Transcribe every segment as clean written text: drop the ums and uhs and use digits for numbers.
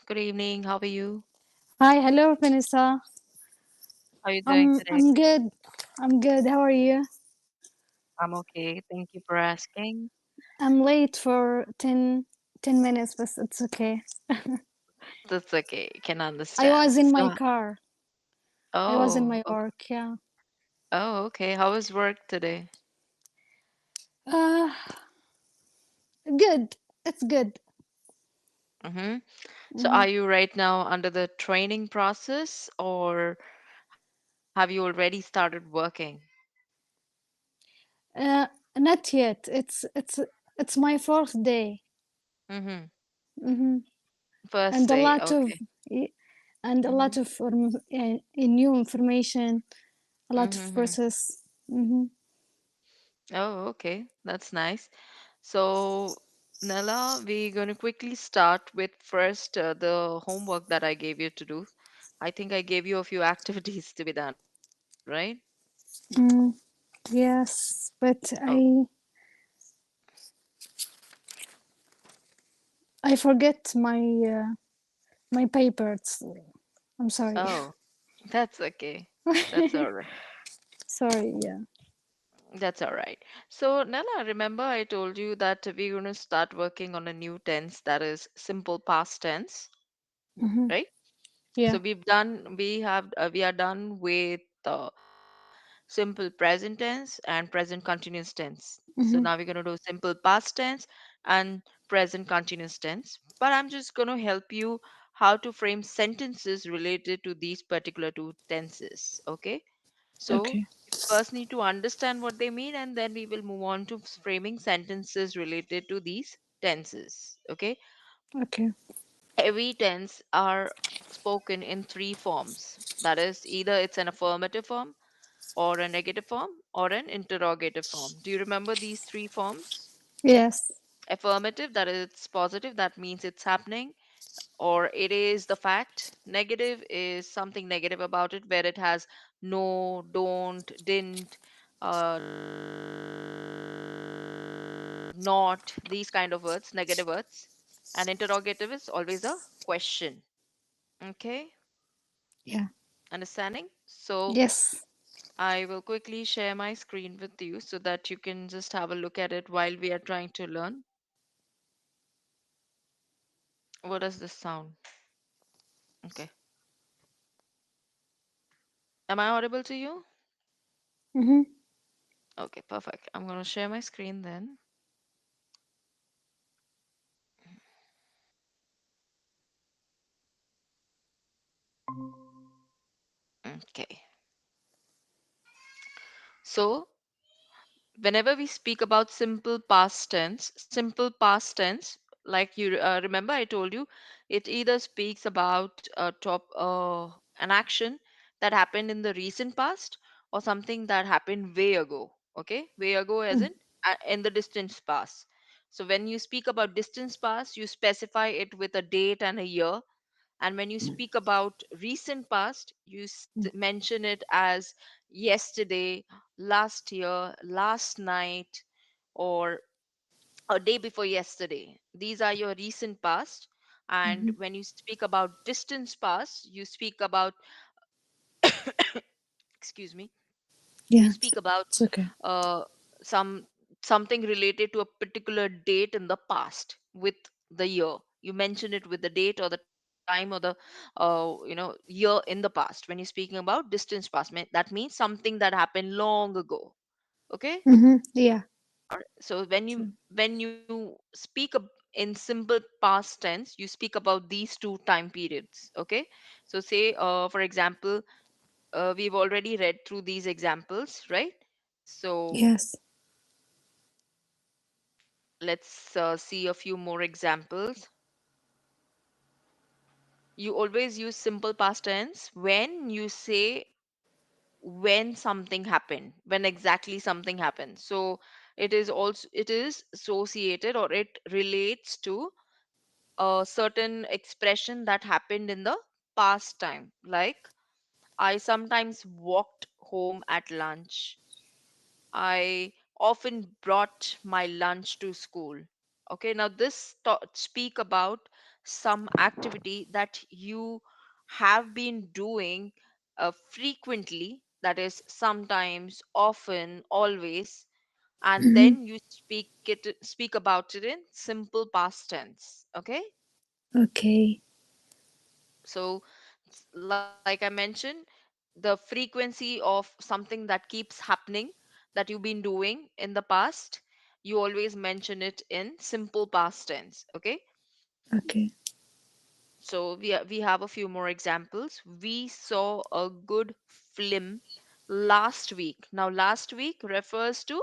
Good evening. How are you? Hi, hello, Vanessa. How are you doing I'm today? I'm good. I'm good. How are you? I'm okay. Thank you for asking. I'm late for ten minutes, but it's okay. That's okay. Can I understand. was in my So, car. I was in oh, my work. Yeah. okay. How was work today? Uh, good. It's good. Mm-hmm. So, hmm are you right now under the training process, or have you already started working? Uh, Not yet. It's my fourth day. Mm-hmm. hmm First And a day. lot of Okay. and a Mm-hmm. lot of new information. A lot of Mm-hmm. process. hmm Oh, okay. That's nice. So, Nella, we're going to quickly start with first the homework that I gave you to do. I think I gave you a few activities to be done, right? Mm, yes, but Oh, I forget my papers. I'm sorry. oh, that's okay. That's all right. Sorry. Yeah. That's all right. So, Nella, remember I told you that we're going to start working on a new tense that is simple past tense, hmm right? Yeah. So we are done with simple present tense and present continuous tense. So now we're hmm going to do simple past tense and present continuous tense. But I'm just going to help you how to frame sentences related to these particular two tenses. Okay. So Okay. you first need to understand what they mean, and then we will move on to framing sentences related to these tenses. Okay. Okay. Every tense are spoken in three forms. That is, either it's an affirmative form, or a negative form, or an interrogative form. Do you remember these three forms? Yes. Affirmative, that is it's positive, that means it's happening, or it is the fact. Negative is something negative about it, where it has no, don't, didn't, not, these kind of words, negative words. And interrogative is always a question. Okay, Yeah. understanding? So Yes. I will quickly share my screen with you so that you can just have a look at it while we are trying to learn. What does this sound? Okay. Am I audible to you? hmm Okay, perfect. I'm going to share my screen then. Okay. So, whenever we speak about simple past tense, like you remember I told you, it either speaks about an action that happened in the recent past, or something that happened way ago. Okay, way ago as in the distance past. So when you speak about distance past, you specify it with a date and a year. And when you speak about recent past, you mention it as yesterday, last year, last night, or a day before yesterday. These are your recent past. And hmm when you speak about distance past, you speak about, excuse me, you Yeah. speak about It's okay. uh, some something related to a particular date in the past with the year. You mention it with the date or the time or the year in the past. When you're speaking about distance past, that means something that happened long ago. Okay. Yeah. Alright. So when you True. speak in simple past tense, you speak about these two time periods. Okay. So say, for example, we've already read through these examples, right? So Yes. let's see a few more examples. You always use simple past tense when you say when something happened, when exactly something happened. So it is associated, or it relates to a certain expression that happened in the past time. Like, I sometimes walked home at lunch. I often brought my lunch to school. Okay, now this speak about some activity that you have been doing frequently, that is sometimes, often, always, and Mm-hmm. then you speak about it in simple past tense. Okay? Okay. So, like I mentioned, the frequency of something that keeps happening, that you've been doing in the past, you always mention it in simple past tense. Okay? Okay. So we have a few more examples. We saw a good film last week. Now, last week refers to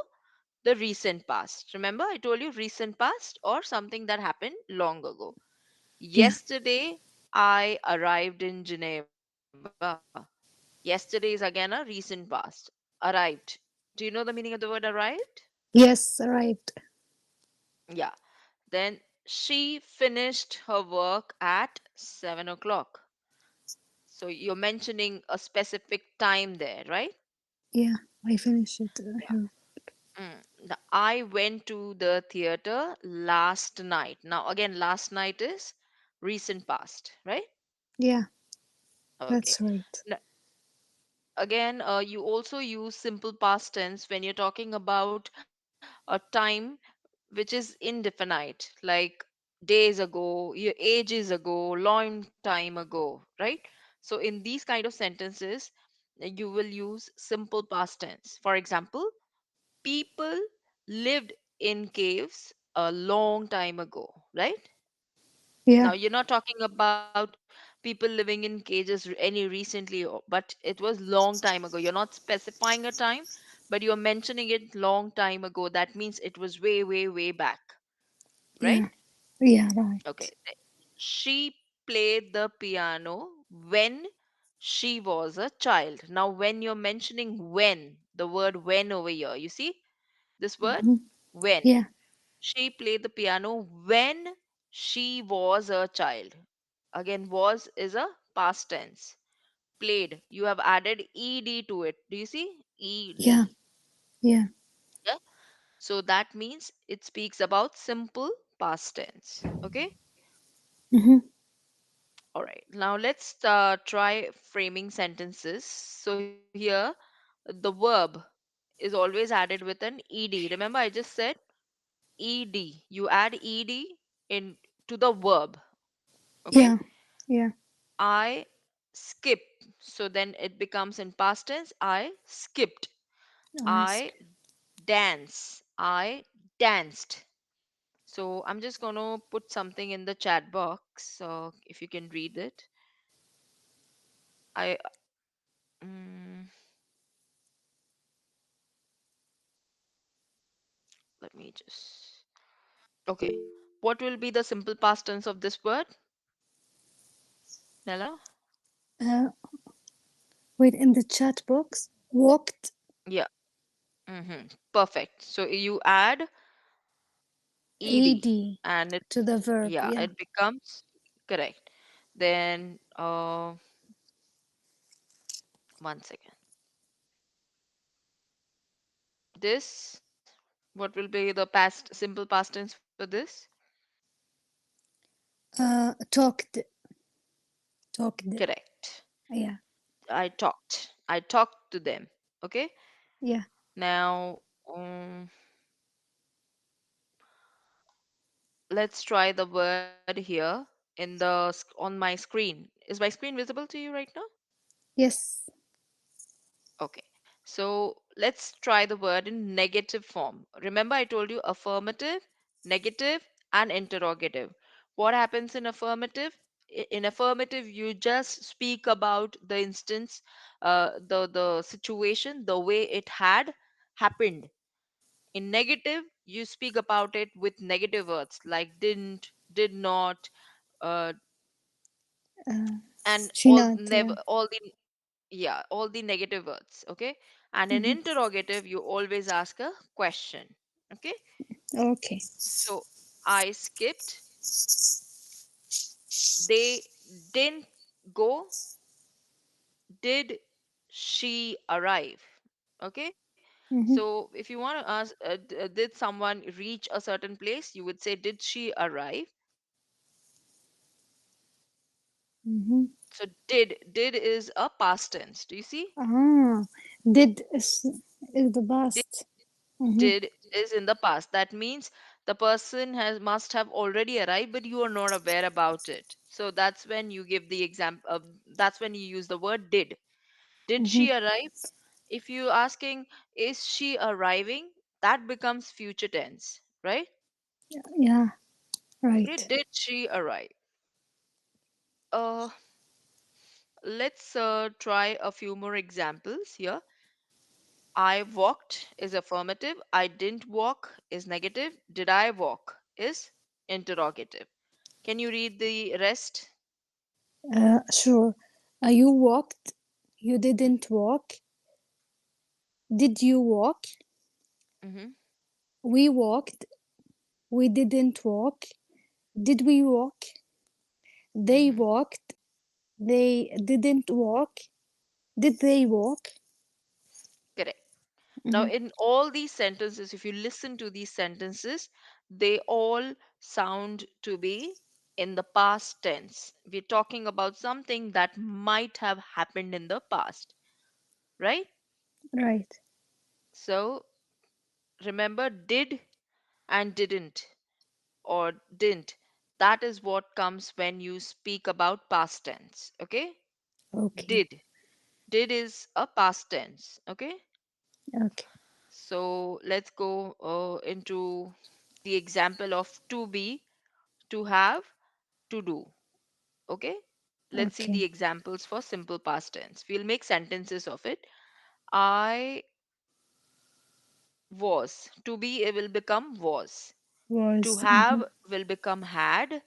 the recent past. Remember, I told you recent past or something that happened long ago. Yeah. Yesterday, I arrived in Geneva. Yesterday is again a recent past. Arrived. Do you know the meaning of the word arrived? Yes, arrived. Yeah. Then she finished her work at 7 o'clock. So you're mentioning a specific time there, right? Yeah, I finished it. Yeah. I went to the theater last night. Now, again, last night is recent past, right? Yeah, Okay. that's right. Again, you also use simple past tense when you're talking about a time which is indefinite, like days ago, ages ago, long time ago, right? So in these kind of sentences, you will use simple past tense. For example, people lived in caves a long time ago, right? Yeah, Now, you're not talking about people living in cages any recently, but it was long time ago. You're not specifying a time, but you're mentioning it long time ago. That means it was way, way, way back, right? yeah, yeah, right. Okay. She played the piano when she was a child. Now, when you're mentioning when, the word when over here, you see this word? Hmm. When. Yeah, She played the piano when she was a child. Again, was is a past tense. Played. You have added ed to it. Do you see? yeah, Ed. yeah. Yeah. So that means it speaks about simple past tense. Okay. Hmm. All right. Now let's try framing sentences. So here, the verb is always added with an ed. Remember, I just said ed. You add ed in to the verb. Okay. Yeah, yeah. I skip. So then it becomes in past tense. I skipped. I Ask. dance. I danced. So I'm just going to put something in the chat box. So if you can read it, I mm, let me just. Okay. What will be the simple past tense of this word, Nella? Uh, Wait, in the chat box, walked Yeah. Perfect. So you add ed AD and it, to the verb. yeah, Yeah. it becomes correct. Then one second. This, what will be the past simple past tense for this? Talked. Talked. Correct. Yeah, I talked to them. Okay. yeah. Now, um, let's try the word here in on my screen. Is my screen visible to you right now? Yes. Okay. So let's try the word in negative form. Remember, I told you affirmative, negative, and interrogative. What happens in affirmative? In affirmative, you just speak about the instance, the situation, the way it had happened. In negative, you speak about it with negative words like didn't, did not, uh, Uh, and she all not. never Yeah. all the yeah, all the negative words. Okay. And in Hmm. interrogative, you always ask a question. Okay. Okay. So I skipped. They didn't go. Did she arrive? Okay. Hmm. So if you want to ask, did someone reach a certain place, you would say, did she arrive? Mm-hmm. So did is a past tense. Do you see? Ah, did is the Did past. Mm-hmm. did is in the past. That means the person has must have already arrived, but you are not aware about it. So that's when you give the example. That's when you use the word did. Did Mm-hmm. she arrive? If you asking is she arriving, that becomes future tense, right? Yeah, Okay, right. did she arrive? Uh, let's try a few more examples here. I walked is affirmative. I didn't walk is negative. Did I walk is interrogative. Can you read the rest? Sure. You walked. You didn't walk. Did you walk? Hmm. We walked. We didn't walk. Did we walk? They Hmm. walked. They didn't walk. Did they walk? Correct. Now, Mm-hmm. in all these sentences, if you listen to these sentences, they all sound to be in the past tense. We're talking about something that might have happened in the past, right? Right. So remember, did and didn't, or didn't. That is what comes when you speak about past tense. Okay? Okay. Did. Did is a past tense. Okay? Okay. So let's go into the example of to be, to have, to do. Okay? Let's see the Okay. examples for simple past tense. We'll make sentences of it. I was. To be it will become was. To Was. Mm-hmm. have will become had,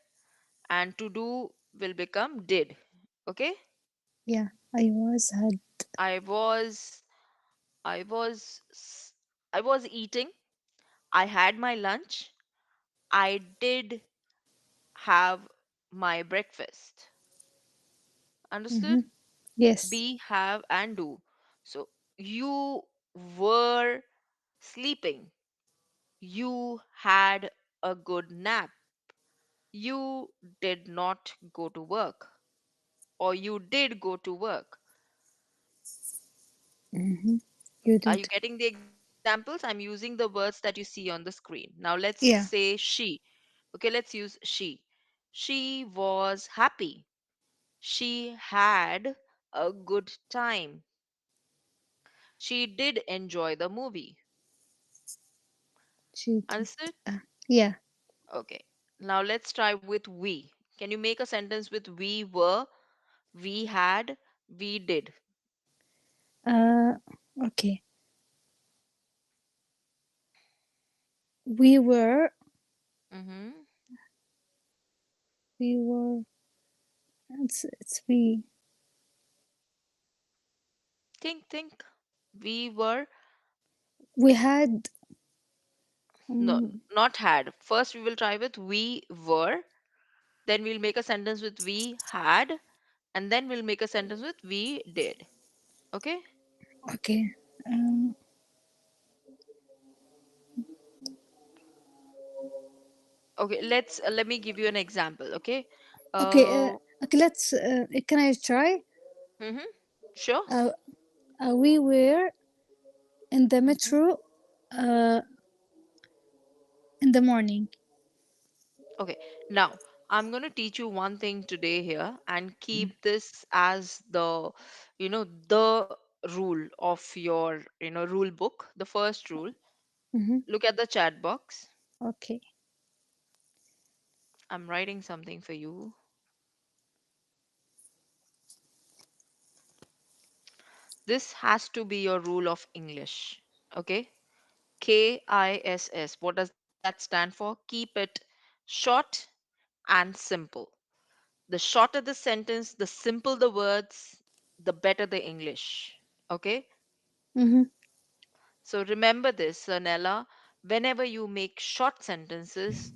and to do will become did. Okay? Yeah. I was had. I was I was I was eating. I had my lunch. I did have my breakfast. Mm-hmm. Understood? Yes. Be, have, and do. So you were sleeping. You had a good nap. You did not go to work. Or you did go to work. Mm-hmm. You Are you did. getting the examples? I'm using the words that you see on the screen. Now let's Yeah. say she. Okay, let's use she. She was happy. She had a good time. She did enjoy the movie. She did. Understood? Yeah. Okay. Now let's try with we. Can you make a sentence with we were, we had, we did? Uh. Okay. We were. Mm-hmm. We were. It's we. Think. We were, We had. no, Um. not had. First, we will try with we were. Then we'll make a sentence with we had. And then we'll make a sentence with we did. Okay? Okay. Um. Okay, let me give you an example. Okay? Okay. Uh, Okay. Let's. Can I try? mm-hmm. Sure. Uh. We were in the Mm-hmm. metro. Uh. In the morning. Okay, now I'm going to teach you one thing today here and keep this as the rule of your, rule book. The first rule. Mm-hmm. Look at the chat box. Okay. I'm writing something for you. This has to be your rule of English. Okay? KISS. What does that stand for? Keep it short and simple. The shorter the sentence, the simple the words, the better the English. Okay? Mm-hmm. So remember this, Nella. Whenever you make short sentences,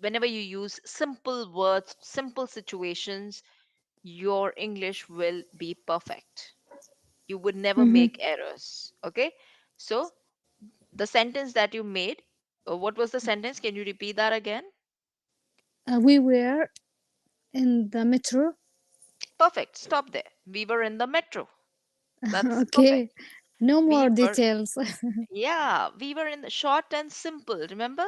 whenever you use simple words, simple situations, your English will be perfect. You would never Mm-hmm. make errors. Okay? So the sentence that you made, what was the sentence? Can you repeat that again? We were in the metro. Perfect. Stop there. We were in the metro. That's perfect. Okay. No We more were, details. yeah, we were in the short and simple, remember?